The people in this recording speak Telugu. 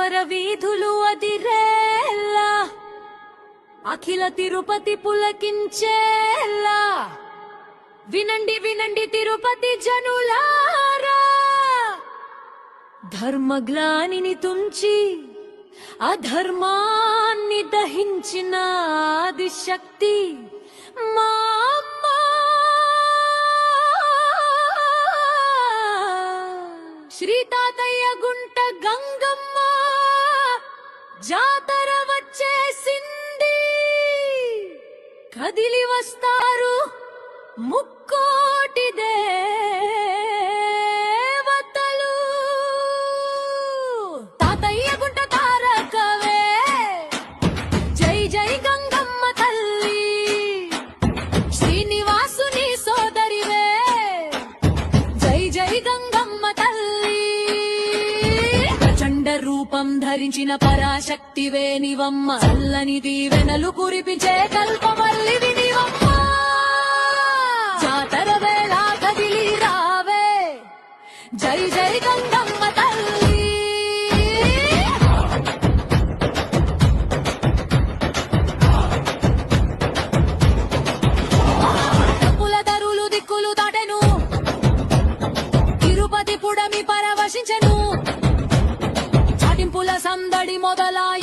నాగేశ్వర వీధులు అదిరేలా, అఖిల తిరుపతి పులకించేలా. వినండి వినండి తిరుపతి జనులారా, ధర్మగ్లానిని తుంచి అధర్మాన్ని దహించిన ఆదిశక్తి మా అమ్మ. శ్రీ తాతయ్య గుంట గంగమ్మ జాతర వచ్చేసింది. కదిలి వస్తారు ముక్కోటి దేవతలు. తాతయ్య గుంట తారకవే, జై జై గంగమ్మ తల్లి. శ్రీనివాసుని సోదరివే, జై జై గంగమ్మ తల్లి. ప్రచండ రూపం ధరించిన పరాశక్తివే నివమ్మ, చల్లని దీవెనలు కురిపించే కల్పవల్లి వినివమ్మ. జాతర వేళ కదిలి రావే, జై జై గంగమ్మ తల్లి. డప్పుల దరులు దిక్కులు దాటెను, తిరుపతి పుడమి పరవశించెను. చాటింపుల సందడి మొదలాయి